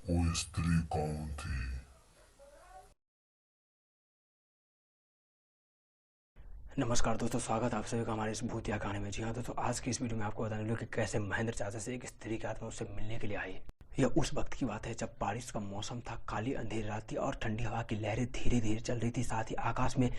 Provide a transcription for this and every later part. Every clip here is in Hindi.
वो स्त्री कौन थी? नमस्कार दोस्तों, स्वागत है आप सभी का हमारे इस भूतिया कहानी में। जी हाँ दोस्तों, आज की इस वीडियो में आपको बताने लगे कि कैसे महेंद्र चाचा से एक स्त्री की आत्मा उससे मिलने के लिए आई। यह उस वक्त की बात है जब बारिश का मौसम था, काली अंधेरी रात थी और ठंडी हवा की लहरें धीरे धीरे चल रही थी। साथ ही आकाश में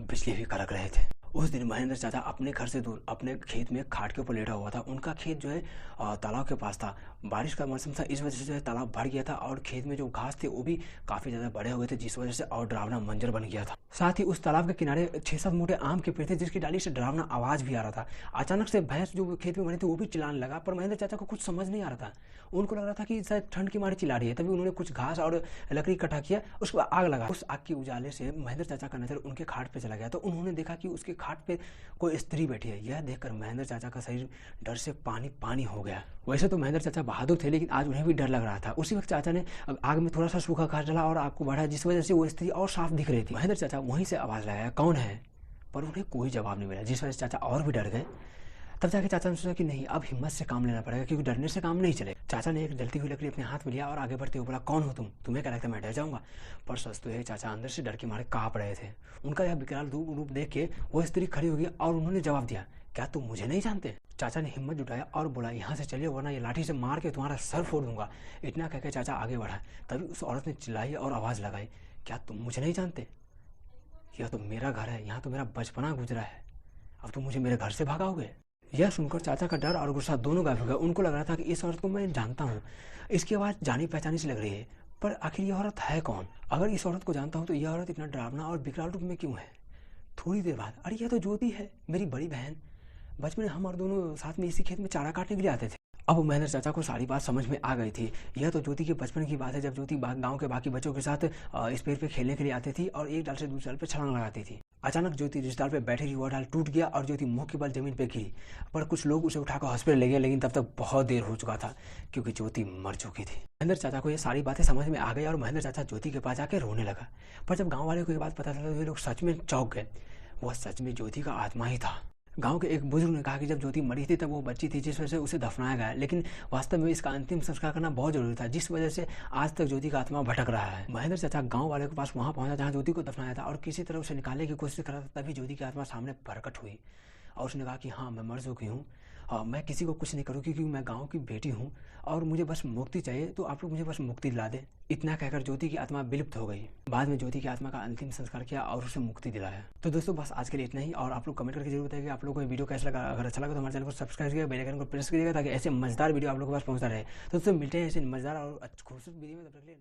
बिजली भी कड़क रहे थे। उस दिन महेंद्र चाचा अपने घर से दूर अपने खेत में खाट के ऊपर लेटा हुआ था। उनका खेत जो है तालाब के पास था। बारिश का मौसम था, इस वजह से जो है तालाब भर गया था और खेत में जो घास थे वो भी काफ़ी ज़्यादा बड़े हो गए थे, जिस वजह से और डरावना मंजर बन गया था। साथ ही उस तालाब के किनारे 6-7 मोटे आम के पेड़ थे, जिसकी डाली से डरावना आवाज भी आ रहा था। अचानक से भैंस जो खेत में बनी थी वो भी चिल्लाने लगा, पर महेंद्र चाचा को कुछ समझ नहीं आ रहा था। उनको लग रहा था कि शायद ठंड की मारी चिल्ला रही है। तभी उन्होंने कुछ घास और लकड़ी इकट्ठा किया, उसको आग लगा। उस आग के उजाले से महेंद्र चाचा का नजर उनके खाट पे चला गया, तो उन्होंने देखा कि उसके खाट पे कोई स्त्री बैठी है। यह देखकर महेंद्र चाचा का शरीर डर से पानी पानी हो गया। वैसे तो महेंद्र चाचा बहादुर थे, लेकिन आज उन्हें भी डर लग रहा था। उसी वक्त चाचा ने आग में थोड़ा सा सूखा घास डाला और आग को बढ़ाया, जिस वजह से वो स्त्री और साफ दिख रही थी। महेंद्र चाचा वहीं से आवाज लगाया, कौन है? पर उन्हें कोई जवाब नहीं मिला, जिस वजह से चाचा और भी डर गए। तब जाके चाचा ने सोचा कि नहीं, अब हिम्मत से काम लेना पड़ेगा, क्योंकि डरने से काम नहीं चले। चाचा ने एक जलती हुई लकड़ी अपने हाथ में लिया और आगे बढ़ते हुए बोला, कौन हो तुम? तुम्हें क्या लगता है मैं डर जाऊंगा? पर सच तो है, चाचा अंदर से डर के मारे कांप रहे थे। उनका यह विकराल रूप देख के वो स्त्री खड़ी हो गई और उन्होंने जवाब दिया, क्या तुम मुझे नहीं जानते? चाचा ने हिम्मत जुटाया और बोला, यहाँ से चलिए वरना ये लाठी से मार के तुम्हारा सर फोड़ दूंगा। इतना कहकर चाचा आगे बढ़ा। तभी उस औरत ने चिल्लाई और आवाज लगाई, क्या तुम मुझे नहीं जानते? यह तो मेरा घर है, यहाँ तो मेरा बचपना गुजरा है। अब तुम मुझे मेरे घर से भगाओगे? यह सुनकर चाचा का डर और गुस्सा दोनों गायब हो गया। उनको लग रहा था कि इस औरत को मैं जानता हूँ, इसकी आवाज़ जानी पहचानी सी लग रही है, पर आखिर यह औरत है कौन? अगर इस औरत को जानता हूँ तो यह औरत इतना डरावना और विकराल रूप में क्यों है? थोड़ी देर बाद, अरे यह तो ज्योति है, मेरी बड़ी बहन। बचपन में हम और दोनों साथ में इसी खेत में चारा काटने के लिए आते थे। अब महेंद्र चाचा को सारी बात समझ में आ गई थी। यह तो ज्योति के बचपन की बात है, जब ज्योति गांव के बाकी बच्चों के साथ इस पेड़ पे खेलने के लिए आती थी और एक डाल से दूसरे डाल पे छलांग लगाती थी। अचानक ज्योति जिस डाल पे बैठी थी वह डाल टूट गया और ज्योति मुंह के बल जमीन पे गिरी। पर कुछ लोग उसे उठाकर हॉस्पिटल ले गए, लेकिन तब तक बहुत देर हो चुका था, क्योंकि ज्योति मर चुकी थी। महेंद्र चाचा को ये सारी बातें समझ में आ गई और महेंद्र चाचा ज्योति के पास जाके रोने लगा। पर जब गाँव वाले को ये बात पता चला तो ये लोग सच में चौंक गए। वह सच में ज्योति का आत्मा ही था। गांव के एक बुजुर्ग ने कहा कि जब ज्योति मरी थी तब वो बच्ची थी, जिस वजह से उसे दफनाया गया, लेकिन वास्तव में इसका अंतिम संस्कार करना बहुत जरूरी था, जिस वजह से आज तक ज्योति का आत्मा भटक रहा है। महेंद्र चाचा गांव वाले के पास वहां पहुंचा जहां ज्योति को दफनाया था और किसी तरह उसे निकालने की कोशिश कर रहा था। तभी ज्योति की आत्मा सामने प्रकट हुई और उसने कहा कि हाँ, मैं मर चुकी हूँ, मैं किसी को कुछ नहीं करूँ, क्योंकि मैं गाँव की बेटी हूँ और मुझे बस मुक्ति चाहिए, तो आप लोग मुझे बस मुक्ति दिला दे। इतना कहकर ज्योति की आत्मा विलुप्त हो गई। बाद में ज्योति की आत्मा का अंतिम संस्कार किया और उसे मुक्ति दिलाया। तो दोस्तों बस आज के लिए इतना ही, और आप लोग कमेंट करके जरूर बताइए कि आप लोगों को ये वीडियो कैसा लगा। अगर अच्छा लगा तो हमारे चैनल को सब्सक्राइब करिएगा, बेल आइकन को प्रेस करिएगा, ताकि ऐसे मजेदार वीडियो आप लोगों के पास पहुंचता रहे। तो दोस्तों मिलते हैं ऐसे मजेदार और खूबसूरत वीडियो में, तब तक के लिए